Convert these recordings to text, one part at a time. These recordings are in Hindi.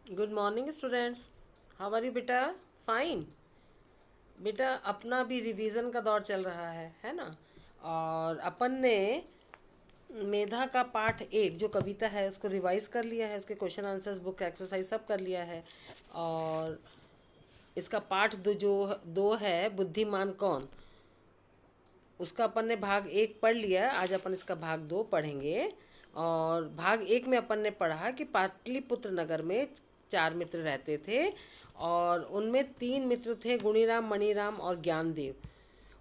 Good morning students. How are you बेटा? फाइन। बेटा अपना भी रिवीजन का दौर चल रहा है ना। और अपन ने मेधा का पाठ एक जो कविता है उसको रिवाइज कर लिया है, उसके क्वेश्चन आंसर्स बुक एक्सरसाइज सब कर लिया है। और इसका पाठ दो है बुद्धिमान कौन, उसका अपन ने भाग एक पढ़ लिया। आज अपन इसका भाग दो पढ़ेंगे। और भाग एक में अपन ने पढ़ा कि पाटलिपुत्र नगर में चार मित्र रहते थे और उनमें तीन मित्र थे, गुणीराम, मणिराम और ज्ञानदेव।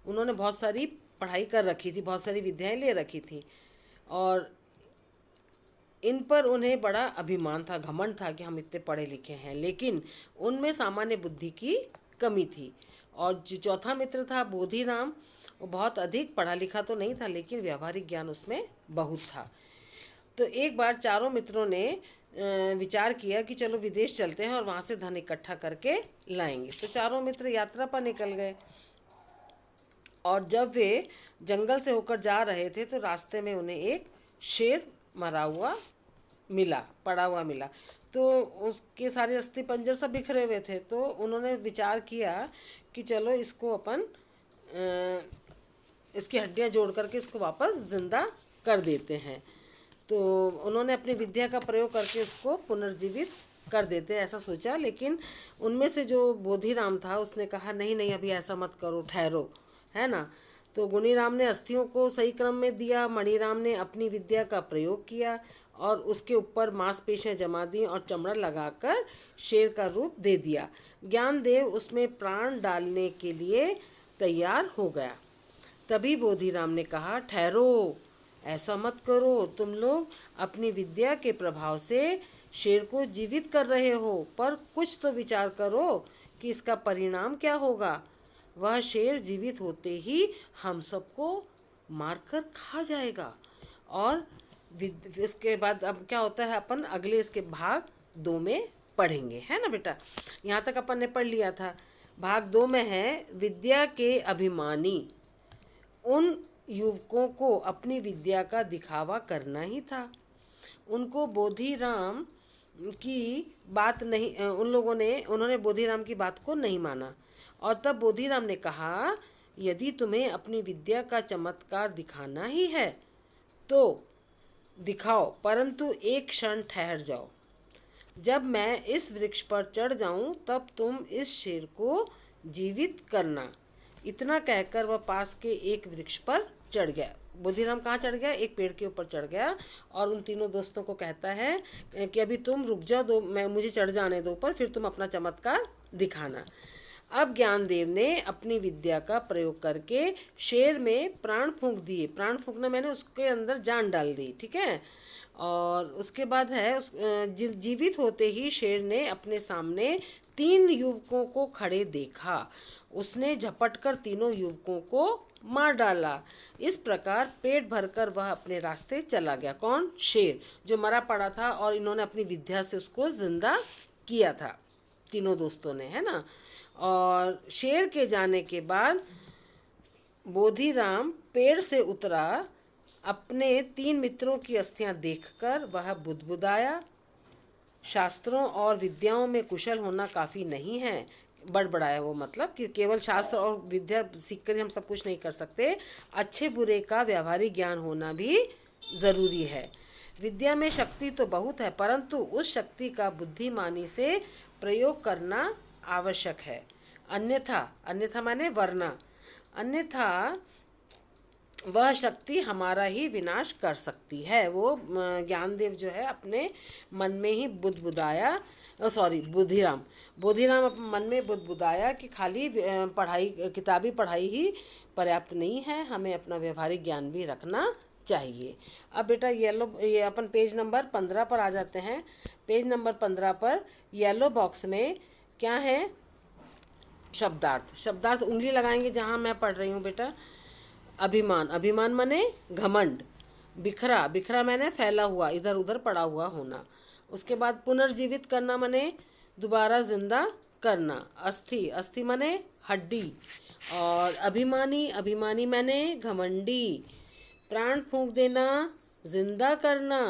उन्होंने बहुत सारी पढ़ाई कर रखी थी, बहुत सारी विद्याएं ले रखी थी और इन पर उन्हें बड़ा अभिमान था, घमंड था कि हम इतने पढ़े लिखे हैं। लेकिन उनमें सामान्य बुद्धि की कमी थी। और जो चौथा मित्र था बोधिराम, वो बहुत अधिक पढ़ा लिखा तो नहीं था लेकिन व्यावहारिक ज्ञान उसमें बहुत था। तो एक बार चारों मित्रों ने विचार किया कि चलो विदेश चलते हैं और वहाँ से धन इकट्ठा करके लाएंगे। तो चारों मित्र यात्रा पर निकल गए और जब वे जंगल से होकर जा रहे थे तो रास्ते में उन्हें एक शेर मरा हुआ मिला, पड़ा हुआ मिला। तो उसके सारे अस्थि पंजर सब बिखरे हुए थे। तो उन्होंने विचार किया कि चलो इसको अपन इसकी हड्डियां जोड़ करके इसको वापस जिंदा कर देते हैं। तो उन्होंने अपनी विद्या का प्रयोग करके उसको पुनर्जीवित कर देते ऐसा सोचा। लेकिन उनमें से जो बोधिराम था उसने कहा नहीं नहीं, अभी ऐसा मत करो, ठहरो, है ना। तो गुणीराम ने अस्थियों को सही क्रम में दिया, मणिराम ने अपनी विद्या का प्रयोग किया और उसके ऊपर मांसपेशियां जमा दी और चमड़ा लगाकर शेर का रूप दे दिया। ज्ञानदेव उसमें प्राण डालने के लिए तैयार हो गया। तभी बोधिराम ने कहा ठहरो, ऐसा मत करो, तुम लोग अपनी विद्या के प्रभाव से शेर को जीवित कर रहे हो, पर कुछ तो विचार करो कि इसका परिणाम क्या होगा। वह शेर जीवित होते ही हम सबको मारकर खा जाएगा। और इसके बाद अब क्या होता है अपन अगले इसके भाग दो में पढ़ेंगे, है ना बेटा। यहाँ तक अपन ने पढ़ लिया था। भाग दो में है विद्या के अभिमानी उन युवकों को अपनी विद्या का दिखावा करना ही था। उनको बोधिराम की बात नहीं, उन्होंने बोधिराम की बात को नहीं माना। और तब बोधिराम ने कहा यदि तुम्हें अपनी विद्या का चमत्कार दिखाना ही है तो दिखाओ, परंतु एक क्षण ठहर जाओ। जब मैं इस वृक्ष पर चढ़ जाऊं तब तुम इस शेर को जीवित करना। इतना कहकर वह पास के एक वृक्ष पर चढ़ गया। बुद्धिराम कहाँ चढ़ गया? एक पेड़ के ऊपर चढ़ गया और उन तीनों दोस्तों को कहता है कि अभी तुम रुक जाओ, दो मैं मुझे चढ़ जाने दो, पर फिर तुम अपना चमत्कार दिखाना। अब ज्ञानदेव ने अपनी विद्या का प्रयोग करके शेर में प्राण फूंक दिए। प्राण फूंकना मैंने उसके अंदर जान डाल दी, ठीक है। और उसके बाद है जीवित होते ही शेर ने अपने सामने तीन युवकों को खड़े देखा। उसने झपटकर तीनों युवकों को मार डाला। इस प्रकार पेट भरकर वह अपने रास्ते चला गया। कौन? शेर, जो मरा पड़ा था और इन्होंने अपनी विद्या से उसको जिंदा किया था, तीनों दोस्तों ने, है ना। और शेर के जाने के बाद बोधिराम पेड़ से उतरा। अपने तीन मित्रों की अस्थियां देखकर वह बुदबुदाया, शास्त्रों और विद्याओं में कुशल होना काफ़ी नहीं है। बड़बड़ाया वो, मतलब कि केवल शास्त्र और विद्या सीखकर हम सब कुछ नहीं कर सकते, अच्छे बुरे का व्यावहारिक ज्ञान होना भी ज़रूरी है। विद्या में शक्ति तो बहुत है परंतु उस शक्ति का बुद्धिमानी से प्रयोग करना आवश्यक है। अन्यथा, अन्यथा माने वरना, अन्यथा वह शक्ति हमारा ही विनाश कर सकती है। वो ज्ञानदेव जो है अपने मन में ही बुदबुदाया, सॉरी बोधिराम, बोधिराम अपने मन में बुदबुदाया कि खाली पढ़ाई, किताबी पढ़ाई ही पर्याप्त नहीं है, हमें अपना व्यवहारिक ज्ञान भी रखना चाहिए। अब बेटा ये अपन पेज नंबर 15 पर आ जाते हैं। पेज नंबर 15 पर येलो बॉक्स में क्या है? शब्दार्थ। शब्दार्थ उंगली लगाएंगे जहाँ मैं पढ़ रही हूँ बेटा। अभिमान, अभिमान माने घमंड। बिखरा, बिखरा मैंने फैला हुआ, इधर उधर पड़ा हुआ होना। उसके बाद पुनर्जीवित करना माने दोबारा जिंदा करना। अस्थि, अस्थि माने हड्डी। और अभिमानी, अभिमानी मैंने घमंडी। प्राण फूंक देना, जिंदा करना।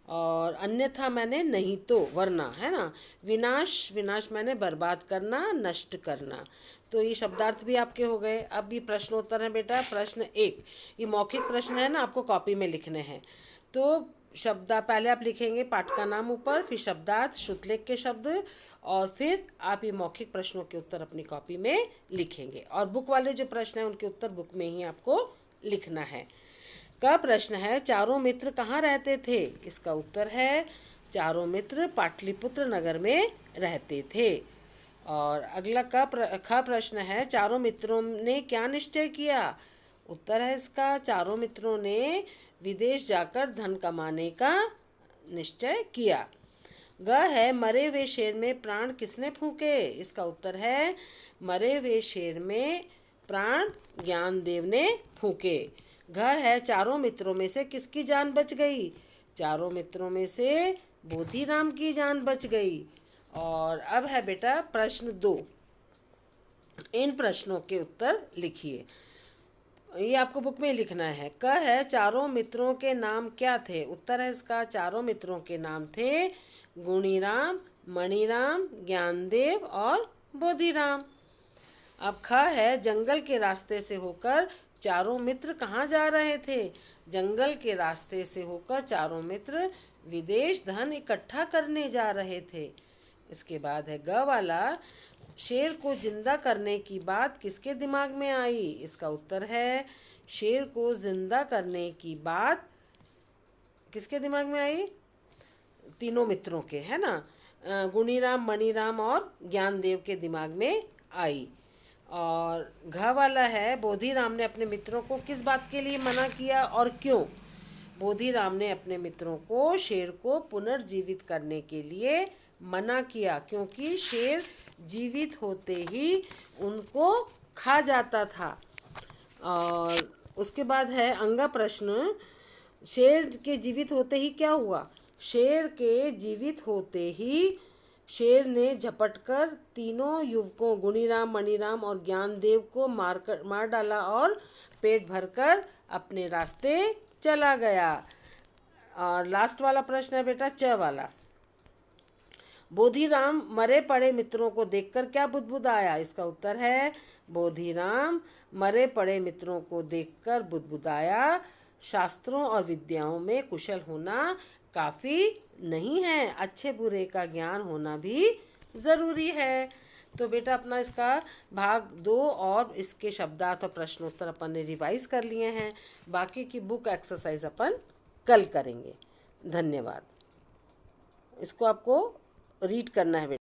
और अन्यथा मैंने नहीं तो, वरना, है ना। विनाश, विनाश मैंने बर्बाद करना, नष्ट करना। तो ये शब्दार्थ भी आपके हो गए। अब ये प्रश्नोत्तर है बेटा। प्रश्न 1, ये मौखिक प्रश्न है ना, आपको कॉपी में लिखने हैं। तो शब्द पहले आप लिखेंगे पाठ का नाम ऊपर, फिर शब्दार्थ, श्रुतलेख के शब्द, और फिर आप ये मौखिक प्रश्नों के उत्तर अपनी कॉपी में लिखेंगे। और बुक वाले जो प्रश्न हैं उनके उत्तर बुक में ही आपको लिखना है। का प्रश्न है, चारों मित्र कहाँ रहते थे? इसका उत्तर है, चारों मित्र पाटलिपुत्र नगर में रहते थे। और अगला ख प्रश्न है, चारों मित्रों ने क्या निश्चय किया? उत्तर है इसका, चारों मित्रों ने विदेश जाकर धन कमाने का निश्चय किया। ग है, मरे हुए शेर में प्राण किसने फूंके? इसका उत्तर है, मरे हुए शेर में प्राण ज्ञानदेव ने फूंके। घ है, चारों मित्रों में से किसकी जान बच गई? चारों मित्रों में से बोधिराम की जान बच गई। और अब है बेटा प्रश्न 2, इन प्रश्नों के उत्तर लिखिए। ये आपको बुक में लिखना है। क है, चारों मित्रों के नाम क्या थे? उत्तर है इसका, चारों मित्रों के नाम थे गुणीराम, मणिराम, ज्ञानदेव और बोधिराम। अब ख है, जंगल के रास्ते से होकर चारों मित्र कहाँ जा रहे थे? जंगल के रास्ते से होकर चारों मित्र विदेश धन इकट्ठा करने जा रहे थे। इसके बाद है ग वाला, शेर को जिंदा करने की बात किसके दिमाग में आई? इसका उत्तर है, शेर को जिंदा करने की बात किसके दिमाग में आई? तीनों मित्रों के, है ना, गुणीराम, मणिराम और ज्ञानदेव के दिमाग में आई। और घ वाला है, बोधिराम ने अपने मित्रों को किस बात के लिए मना किया और क्यों? बोधिराम ने अपने मित्रों को शेर को पुनर्जीवित करने के लिए मना किया, क्योंकि शेर जीवित होते ही उनको खा जाता था। और उसके बाद है अंगा प्रश्न, शेर के जीवित होते ही क्या हुआ? शेर के जीवित होते ही शेर ने झपटकर तीनों युवकों गुणीराम, मणिराम और ज्ञानदेव को मार डाला और पेट भरकर अपने रास्ते चला गया। और लास्ट वाला प्रश्न है बेटा च वाला, बोधिराम मरे पड़े मित्रों को देखकर क्या बुदबुदाया? इसका उत्तर है, बोधिराम मरे पड़े मित्रों को देखकर बुदबुदाया, शास्त्रों और विद्याओं में कुशल होना काफ़ी नहीं है, अच्छे बुरे का ज्ञान होना भी ज़रूरी है। तो बेटा अपना इसका भाग 2 और इसके शब्दार्थ और प्रश्नोत्तर अपन ने रिवाइज कर लिए हैं। बाकी की बुक एक्सरसाइज अपन कल करेंगे। धन्यवाद। इसको आपको रीड करना है बेटा।